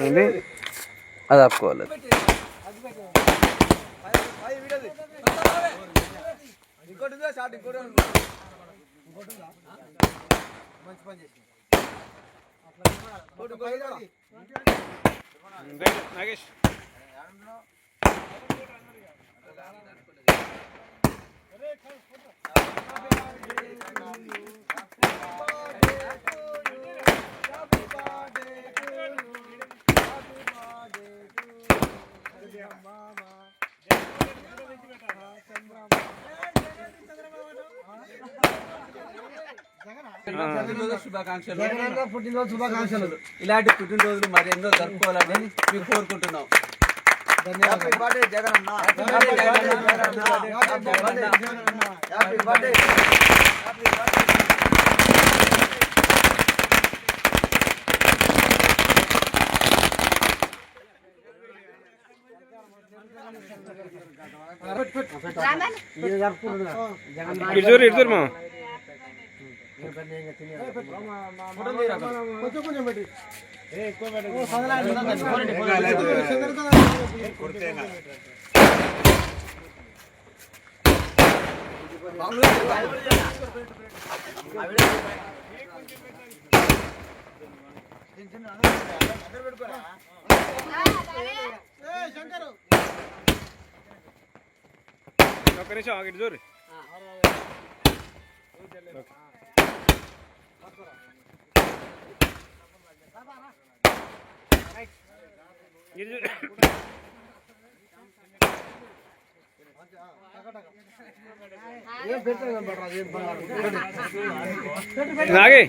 జరిగింది, అది ఆపుకోవాలి. నాగేష్ పుట్టినరోజు శుభాకాంక్షలు. ఇలాంటి పుట్టినరోజులు మరి ఎన్నో జరుపుకోవాలని మేము కోరుకుంటున్నాం. ఒక్క నిమిషం ఆగిட்டு చూడు. నాగే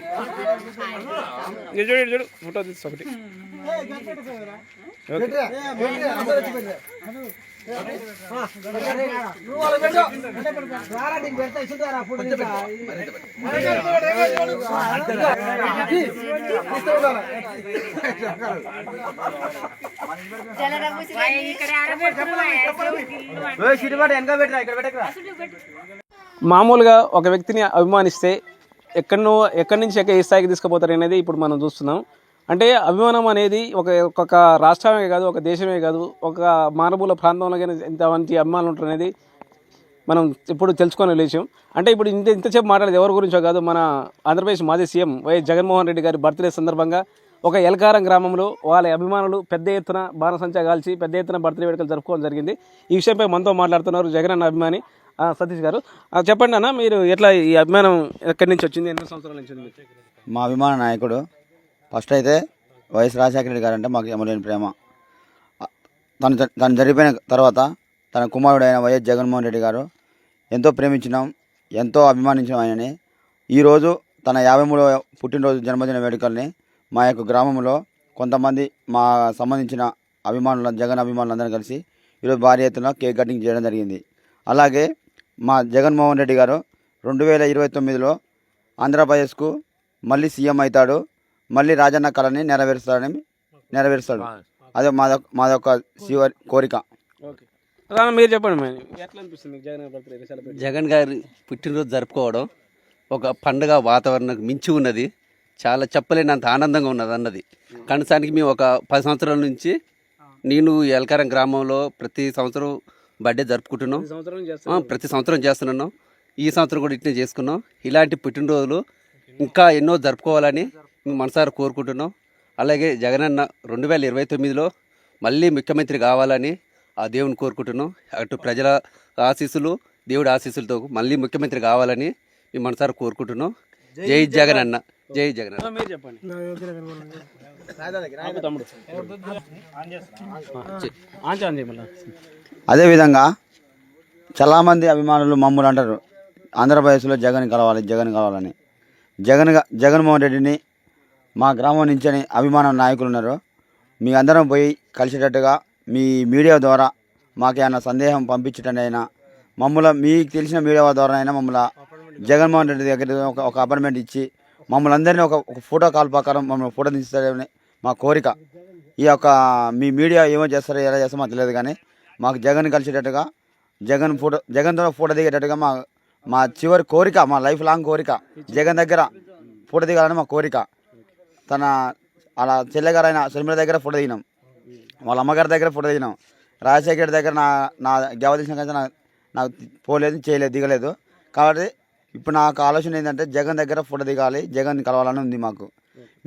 చూడు చూడు ఫోటో తీసి ఒకటి. మామూలుగా ఒక వ్యక్తిని అభిమానిస్తే ఎక్కడి నుంచి ఏ స్థాయికి తీసుకుపోతారు అనేది ఇప్పుడు మనం చూస్తున్నాం. అంటే అభిమానం అనేది ఒక రాష్ట్రమే కాదు, ఒక దేశమే కాదు, ఒక మారుమూల ప్రాంతంలో కానీ ఎంతమంది అభిమానులు ఉంటారు అనేది మనం ఇప్పుడు తెలుసుకునే విషయం. అంటే ఇప్పుడు ఇంతసేపు మాట్లాడేది ఎవరి గురించో కాదు, మన ఆంధ్రప్రదేశ్ మాజీ సీఎం వైఎస్ జగన్మోహన్ రెడ్డి గారి బర్త్డే సందర్భంగా ఒక ఎల్కారం గ్రామంలో వాళ్ళ అభిమానులు పెద్ద ఎత్తున బాణసంచా కాల్చి పెద్ద ఎత్తున బర్త్డే వేడుకలు జరుపుకోవడం జరిగింది. ఈ విషయంపై మనతో మాట్లాడుతున్నారు జగన్ అన్న అభిమాని సతీష్ గారు. చెప్పండి అన్న, మీరు ఎట్లా ఈ అభిమానం ఎక్కడి నుంచి వచ్చింది, ఎన్ని సంవత్సరాల నుంచి ఉంది? మా అభిమాన నాయకుడు ఫస్ట్ అయితే వైఎస్ రాజశేఖర రెడ్డి గారు అంటే మాకు ఎమలేని ప్రేమ. తను జరిగిపోయిన తర్వాత తన కుమారుడైన వైఎస్ జగన్మోహన్ రెడ్డి గారు ఎంతో ప్రేమించినాం, ఎంతో అభిమానించినాం ఆయనని. ఈరోజు తన 53వ పుట్టినరోజు జన్మదిన వేడుకల్ని మా యొక్క గ్రామంలో కొంతమంది మా సంబంధించిన అభిమానులు, జగన్ అభిమానులందరూ కలిసి ఈరోజు భారీ ఎత్తున కేక్ కటింగ్ చేయడం జరిగింది. అలాగే మా జగన్మోహన్ రెడ్డి గారు 2029లో ఆంధ్రప్రదేశ్కు మళ్ళీ సీఎం అవుతాడు, మళ్ళీ రాజన్న కళని నెరవేరుస్తాడు. అదే మాదొక శివ కోరిక. మీరు చెప్పండి, ఎట్లా అనిపిస్తుంది జగన్ గారి పుట్టినరోజు జరుపుకోవడం? ఒక పండుగ వాతావరణం మించి ఉన్నది, చాలా చెప్పలేనంత ఆనందంగా ఉన్నది అన్నది. కనీసానికి మేము ఒక 10 సంవత్సరాల నుంచి నేను ఎల్కారం గ్రామంలో ప్రతి సంవత్సరం బర్త్డే జరుపుకుంటున్నాం, ప్రతి సంవత్సరం చేస్తున్నాను. ఈ సంవత్సరం కూడా ఇట్నే చేసుకున్నాం. ఇలాంటి పుట్టినరోజులు ఇంకా ఎన్నో జరుపుకోవాలని మేము మనసారా కోరుకుంటున్నాం. అలాగే జగనన్న 2029లో మళ్ళీ ముఖ్యమంత్రి కావాలని ఆ దేవుని కోరుకుంటున్నాం. అటు ప్రజల ఆశీస్సులు, దేవుడి ఆశీస్సులతో మళ్ళీ ముఖ్యమంత్రి కావాలని మేము మనసారా కోరుకుంటున్నాం. జై జగనన్న, జై జగనన్న. మీరు చెప్పండి. అదేవిధంగా చాలామంది అభిమానులు మమ్మల్ని అంటారు ఆంధ్రప్రదేశ్లో జగన్ కలవాలని. జగన్మోహన్ రెడ్డిని మా గ్రామం నుంచి అభిమాన నాయకులు ఉన్నారు. మీ అందరం పోయి కలిసేటట్టుగా మీ మీడియా ద్వారా మాకేమైనా సందేహం పంపించటండి అయినా, మీకు తెలిసిన మీడియా ద్వారా అయినా మమ్మల్ని జగన్మోహన్ రెడ్డి దగ్గర ఒక అపాయింట్మెంట్ ఇచ్చి మమ్మల్ని అందరినీ ఒక ఫోటో కాల్ ప్రకారం మమ్మల్ని ఫోటో తీస్తారని మా కోరిక. ఈ యొక్క మీ మీడియా ఏమో చేస్తారో ఎలా చేస్తారో మాకు తెలియదు, కానీ మాకు జగన్ కలిసేటట్టుగా జగన్తో ఫోటో దిగేటట్టుగా మా చివరి కోరిక, మా లైఫ్ లాంగ్ కోరిక జగన్ దగ్గర ఫోటో దిగాలని మా కోరిక. తన అలా చెల్లెగారైన షర్మిల దగ్గర ఫోటో దిగినాం. వాళ్ళ అమ్మగారి దగ్గర ఫోటో దిగినాం. రాజశేఖర్ దగ్గర నా గెవ తీసిన కానీ నాకు పోలేదు, చేయలేదు, దిగలేదు. కాబట్టి ఇప్పుడు నాకు ఆలోచన ఏంటంటే జగన్ దగ్గర ఫోటో దిగాలి, జగన్ కలవాలని ఉంది మాకు.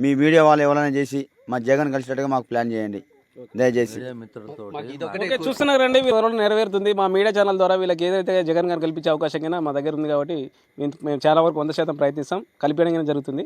మీ వీడియో వాళ్ళు ఎవరైనా చేసి మా జగన్ కలిసేటట్టుగా మాకు ప్లాన్ చేయండి దయచేసి. ఓకే, చూస్తున్నారు రండి, త్వరలో నెరవేరుతుంది. మా మీడియా ఛానల్ ద్వారా వీళ్ళకి ఏదైతే జగన్ గారు కల్పించే అవకాశం కన్నా మా దగ్గర ఉంది కాబట్టి మేము చాలా వరకు 100% ప్రయత్నిస్తాం, కలిపించడం జరుగుతుంది.